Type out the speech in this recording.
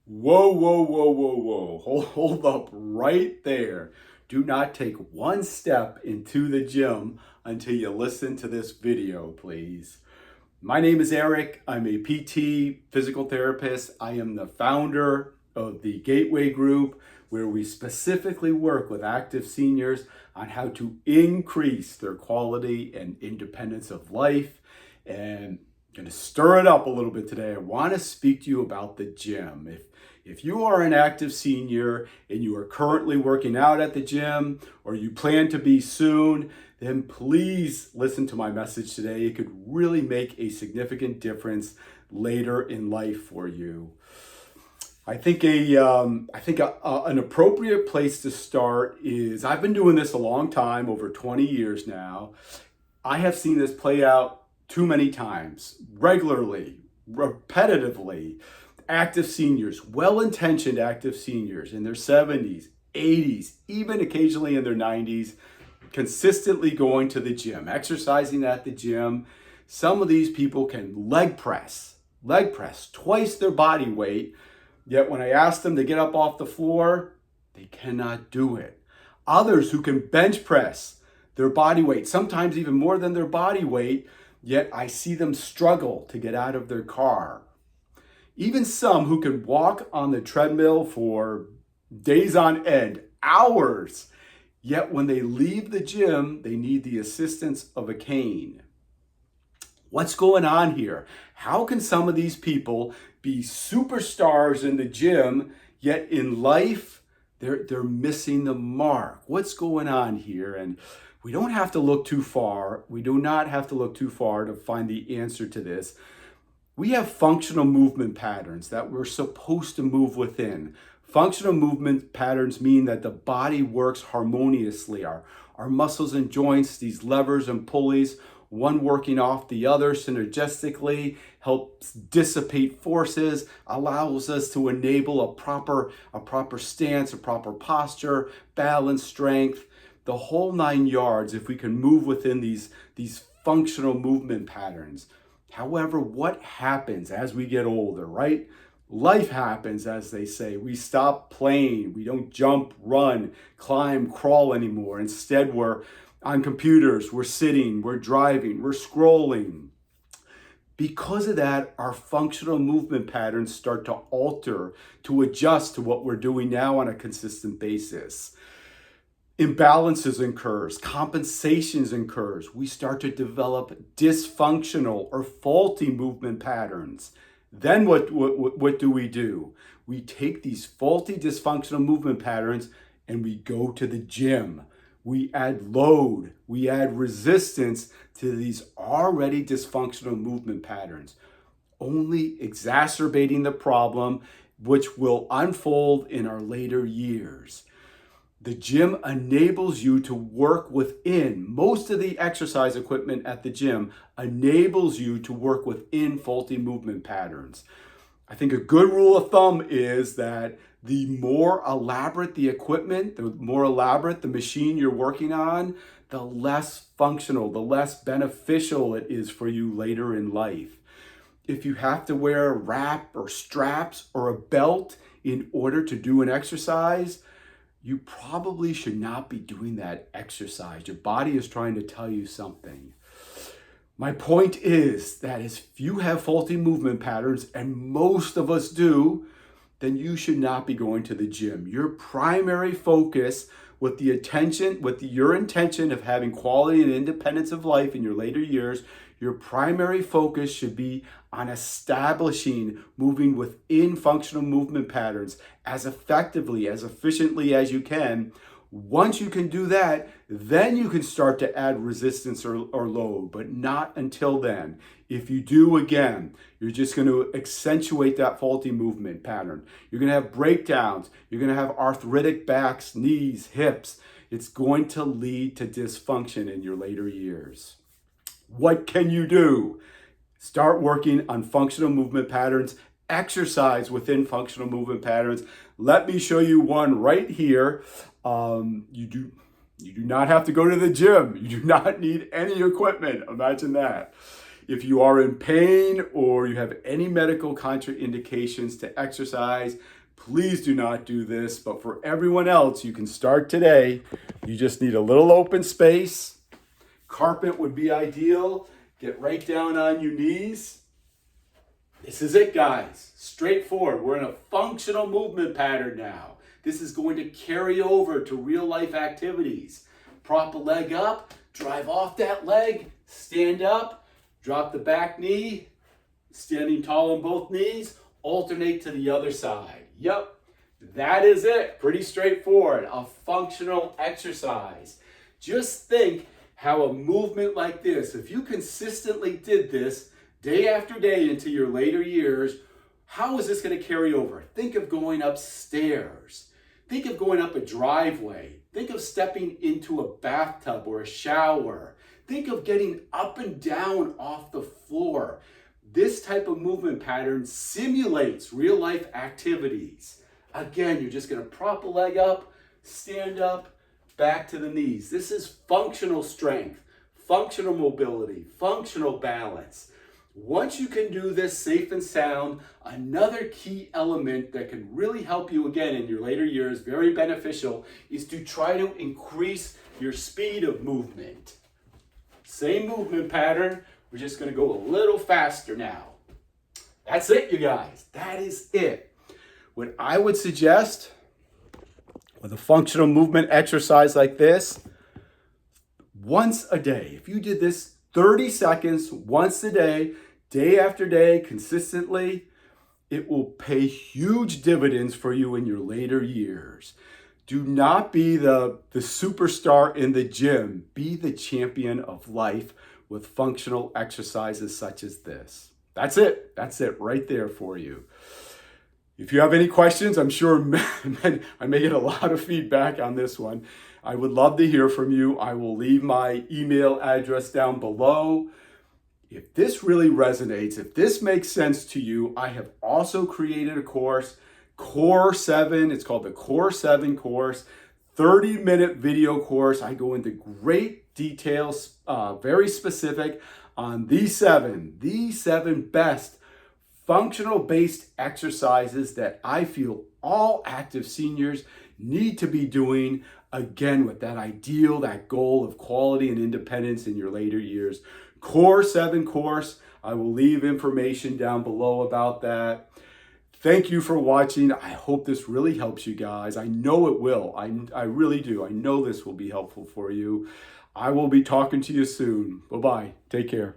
Whoa, whoa, whoa, whoa, whoa. Hold up right there. Do not take one step into the gym until you listen to this video, please. My name is Eric. I'm a PT physical therapist. I am the founder of the Gateway Group, where we specifically work with active seniors on how to increase their quality and independence of life. And I'm going to stir it up a little bit today. I want to speak to you about the gym. If you are an active senior and you are currently working out at the gym or you plan to be soon, then please listen to my message today. It could really make a significant difference later in life for you. I think an appropriate place to start is, I've been doing this a long time, over 20 years now. I have seen this play out too many times, regularly, repetitively. Active seniors, well-intentioned active seniors in their 70s, 80s, even occasionally in their 90s, consistently going to the gym, exercising at the gym. Some of these people can leg press twice their body weight, yet when I ask them to get up off the floor, they cannot do it. Others who can bench press their body weight, sometimes even more than their body weight, yet I see them struggle to get out of their car. Even some who can walk on the treadmill for days on end, hours, yet when they leave the gym, they need the assistance of a cane. What's going on here? How can some of these people be superstars in the gym, yet in life, they're missing the mark? What's going on here? And we don't have to look too far. We do not have to look too far to find the answer to this. We have functional movement patterns that we're supposed to move within. Functional movement patterns mean that the body works harmoniously. Our muscles and joints, these levers and pulleys, one working off the other synergistically, helps dissipate forces, allows us to enable a proper stance, a proper posture, balance, strength, the whole 9 yards if we can move within these functional movement patterns. However, what happens as we get older, right? Life happens, as they say. We stop playing. We don't jump, run, climb, crawl anymore. Instead, we're on computers, we're sitting, we're driving, we're scrolling. Because of that, our functional movement patterns start to alter, to adjust to what we're doing now on a consistent basis. Imbalances occurs, compensations occurs. We start to develop dysfunctional or faulty movement patterns. Then what do? We take these faulty dysfunctional movement patterns and we go to the gym. We add load, we add resistance to these already dysfunctional movement patterns, only exacerbating the problem, which will unfold in our later years. The gym enables you to work within. Most of the exercise equipment at the gym enables you to work within faulty movement patterns. I think a good rule of thumb is that the more elaborate the equipment, the more elaborate the machine you're working on, the less functional, the less beneficial it is for you later in life. If you have to wear a wrap or straps or a belt in order to do an exercise, you probably should not be doing that exercise. Your body is trying to tell you something. My point is that if you have faulty movement patterns, and most of us do, then you should not be going to the gym. Your primary focus with your intention of having quality and independence of life in your later years, your primary focus should be on establishing moving within functional movement patterns as effectively, as efficiently as you can. Once you can do that, then you can start to add resistance or load, but not until then. If you do, again, you're just going to accentuate that faulty movement pattern. You're going to have breakdowns. You're going to have arthritic backs, knees, hips. It's going to lead to dysfunction in your later years. What can you do? Start working on functional movement patterns. Exercise within functional movement patterns. Let me show you one right here. You do not have to go to the gym. You do not need any equipment. Imagine that. If you are in pain or you have any medical contraindications to exercise, please do not do this. But for everyone else, you can start today. You just need a little open space. Carpet would be ideal. Get right down on your knees. This is it, guys. Straightforward. We're in a functional movement pattern now. This is going to carry over to real life activities. Prop a leg up, drive off that leg, stand up, drop the back knee, standing tall on both knees, alternate to the other side. Yep, that is it. Pretty straightforward. A functional exercise. Just think how a movement like this, if you consistently did this day after day into your later years, how is this going to carry over? Think of going upstairs. Think of going up a driveway. Think of stepping into a bathtub or a shower. Think of getting up and down off the floor. This type of movement pattern simulates real life activities. Again, you're just going to prop a leg up, stand up, back to the knees. This is functional strength, functional mobility, functional balance. Once you can do this safe and sound, another key element that can really help you again in your later years, very beneficial, is to try to increase your speed of movement. Same movement pattern, we're just going to go a little faster now. That's it, you guys. That is it. What I would suggest with a functional movement exercise like this, once a day, if you did this 30 seconds once a day, day after day, consistently, it will pay huge dividends for you in your later years. Do not be the superstar in the gym. Be the champion of life with functional exercises such as this. That's it. That's it right there for you. If you have any questions, I'm sure I may get a lot of feedback on this one. I would love to hear from you. I will leave my email address down below. If this really resonates, if this makes sense to you, I have also created a course, Core 7. It's called the Core 7 course, 30-minute video course. I go into great details, very specific on these seven best functional-based exercises that I feel all active seniors need to be doing, again, with that ideal, that goal of quality and independence in your later years. Core 7 course, I will leave information down below about that. Thank you for watching. I hope this really helps you guys. I know it will. I really do. I know this will be helpful for you. I will be talking to you soon. Bye-bye. Take care.